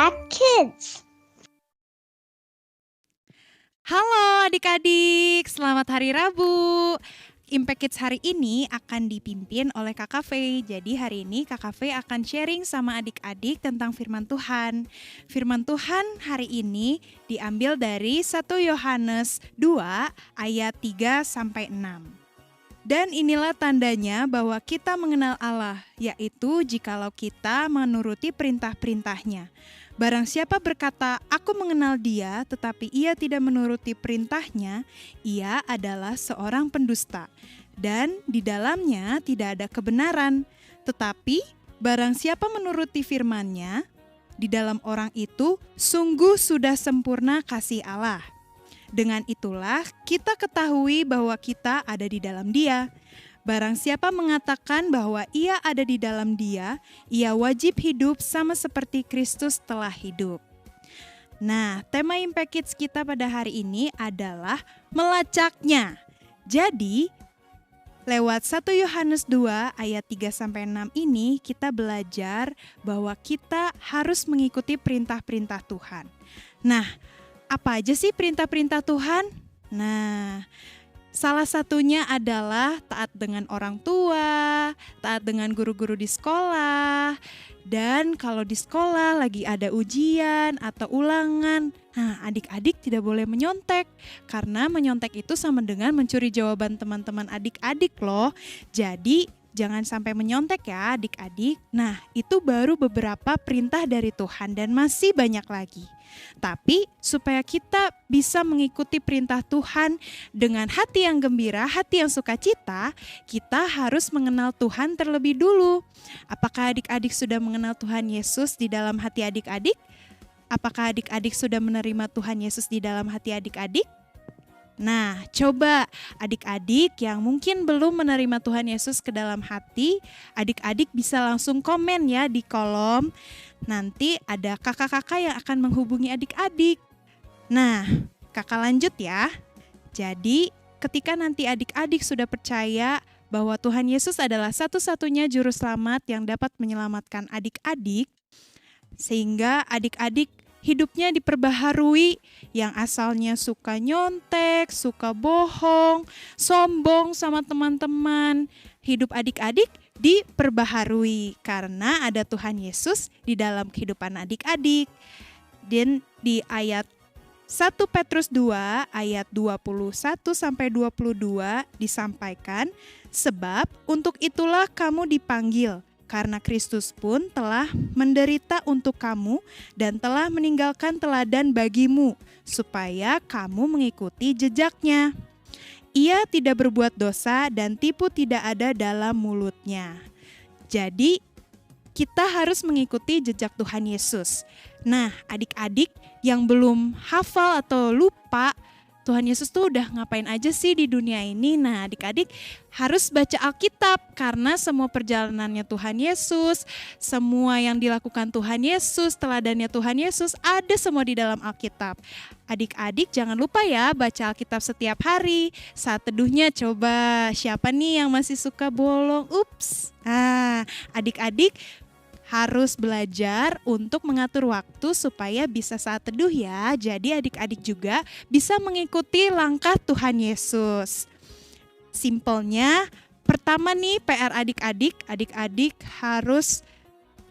Impact Kids. Halo adik-adik, selamat hari Rabu. Impact Kids hari ini akan dipimpin oleh Kakak Faye. Jadi hari ini Kakak Faye akan sharing sama adik-adik tentang firman Tuhan. Firman Tuhan hari ini diambil dari 1 Yohanes 2 ayat 3 sampai 6. Dan inilah tandanya bahwa kita mengenal Allah, yaitu jikalau kita menuruti perintah-perintahnya. Barang siapa berkata, aku mengenal dia, tetapi ia tidak menuruti perintahnya, ia adalah seorang pendusta. Dan di dalamnya tidak ada kebenaran. Tetapi barang siapa menuruti firman-Nya, di dalam orang itu sungguh sudah sempurna kasih Allah. Dengan itulah kita ketahui bahwa kita ada di dalam Dia. Barang siapa mengatakan bahwa ia ada di dalam Dia, ia wajib hidup sama seperti Kristus telah hidup. Nah, tema Impact Kids kita pada hari ini adalah melacaknya. Jadi, lewat 1 Yohanes 2 ayat 3-6 ini kita belajar bahwa kita harus mengikuti perintah-perintah Tuhan. Nah, apa aja sih perintah-perintah Tuhan? Nah, salah satunya adalah taat dengan orang tua, taat dengan guru-guru di sekolah, dan kalau di sekolah lagi ada ujian atau ulangan, nah adik-adik tidak boleh menyontek, karena menyontek itu sama dengan mencuri jawaban teman-teman adik-adik loh. Jadi jangan sampai menyontek ya adik-adik. Nah, itu baru beberapa perintah dari Tuhan dan masih banyak lagi. Tapi supaya kita bisa mengikuti perintah Tuhan dengan hati yang gembira, hati yang sukacita, kita harus mengenal Tuhan terlebih dulu. Apakah adik-adik sudah mengenal Tuhan Yesus di dalam hati adik-adik? Apakah adik-adik sudah menerima Tuhan Yesus di dalam hati adik-adik? Nah, coba adik-adik yang mungkin belum menerima Tuhan Yesus ke dalam hati, adik-adik bisa langsung komen ya di kolom. Nanti ada kakak-kakak yang akan menghubungi adik-adik. Nah, kakak lanjut ya. Jadi, ketika nanti adik-adik sudah percaya bahwa Tuhan Yesus adalah satu-satunya juru selamat yang dapat menyelamatkan adik-adik, sehingga adik-adik hidupnya diperbaharui, yang asalnya suka nyontek, suka bohong, sombong sama teman-teman. Hidup adik-adik diperbaharui karena ada Tuhan Yesus di dalam kehidupan adik-adik. Dan di ayat 1 Petrus 2 ayat 21-22 disampaikan, sebab untuk itulah kamu dipanggil, karena Kristus pun telah menderita untuk kamu dan telah meninggalkan teladan bagimu, supaya kamu mengikuti jejaknya. Ia tidak berbuat dosa dan tipu tidak ada dalam mulutnya. Jadi, kita harus mengikuti jejak Tuhan Yesus. Nah, adik-adik yang belum hafal atau lupa Tuhan Yesus tuh udah ngapain aja sih di dunia ini? Nah, adik-adik harus baca Alkitab karena semua perjalanannya Tuhan Yesus, semua yang dilakukan Tuhan Yesus, teladannya Tuhan Yesus ada semua di dalam Alkitab. Adik-adik jangan lupa ya baca Alkitab setiap hari. Saat teduhnya coba siapa nih yang masih suka bolong? Ups. Adik-adik harus belajar untuk mengatur waktu supaya bisa saat teduh ya. Jadi adik-adik juga bisa mengikuti langkah Tuhan Yesus. Simpelnya, pertama nih PR adik-adik harus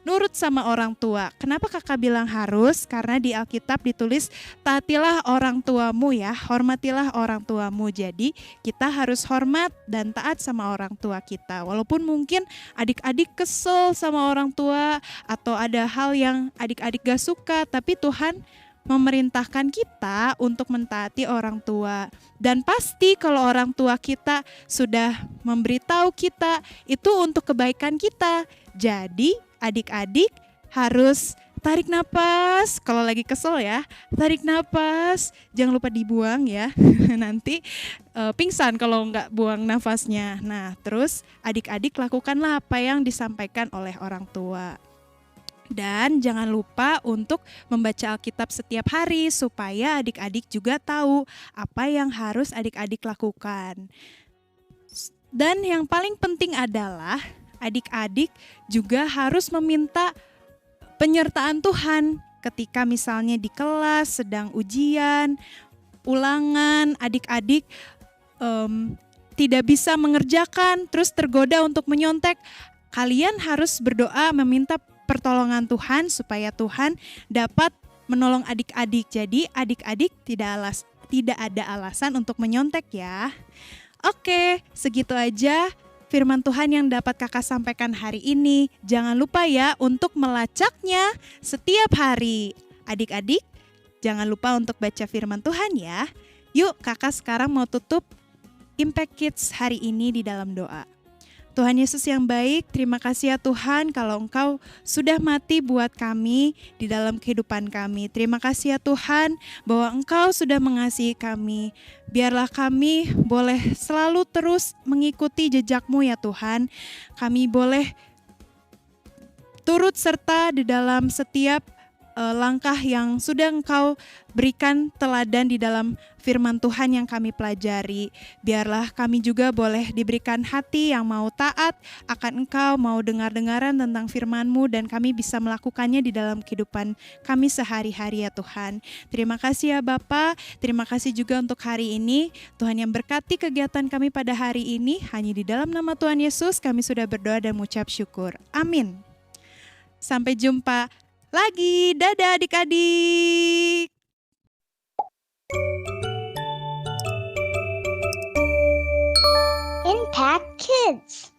nurut sama orang tua. Kenapa kakak bilang harus? Karena di Alkitab ditulis taatilah orang tuamu ya, hormatilah orang tuamu. Jadi kita harus hormat dan taat sama orang tua kita. Walaupun mungkin adik-adik kesel sama orang tua atau ada hal yang adik-adik gak suka, tapi Tuhan memerintahkan kita untuk mentaati orang tua. Dan pasti kalau orang tua kita sudah memberitahu kita, itu untuk kebaikan kita. Jadi adik-adik harus tarik napas, kalau lagi kesel ya, tarik napas, jangan lupa dibuang ya, nanti pingsan kalau nggak buang nafasnya. Nah, terus adik-adik lakukanlah apa yang disampaikan oleh orang tua. Dan jangan lupa untuk membaca Alkitab setiap hari supaya adik-adik juga tahu apa yang harus adik-adik lakukan. Dan yang paling penting adalah adik-adik juga harus meminta penyertaan Tuhan ketika misalnya di kelas sedang ujian, ulangan, adik-adik tidak bisa mengerjakan, terus tergoda untuk menyontek, kalian harus berdoa meminta pertolongan Tuhan supaya Tuhan dapat menolong adik-adik. Jadi adik-adik tidak ada alasan untuk menyontek ya. Oke, segitu aja firman Tuhan yang dapat kakak sampaikan hari ini. Jangan lupa ya untuk melacaknya setiap hari. Adik-adik, jangan lupa untuk baca firman Tuhan ya. Yuk kakak sekarang mau tutup Impact Kids hari ini di dalam doa. Tuhan Yesus yang baik, terima kasih ya Tuhan kalau Engkau sudah mati buat kami di dalam kehidupan kami. Terima kasih ya Tuhan bahwa Engkau sudah mengasihi kami. Biarlah kami boleh selalu terus mengikuti jejak-Mu ya Tuhan. Kami boleh turut serta di dalam setiap langkah yang sudah Engkau berikan teladan di dalam firman Tuhan yang kami pelajari. Biarlah kami juga boleh diberikan hati yang mau taat akan Engkau, mau dengar-dengaran tentang firman-Mu, dan kami bisa melakukannya di dalam kehidupan kami sehari-hari ya Tuhan. Terima kasih ya Bapa, terima kasih juga untuk hari ini. Tuhan yang berkati kegiatan kami pada hari ini, hanya di dalam nama Tuhan Yesus kami sudah berdoa dan mengucap syukur. Amin. Sampai jumpa lagi. Dadah adik-adik. Impact Kids.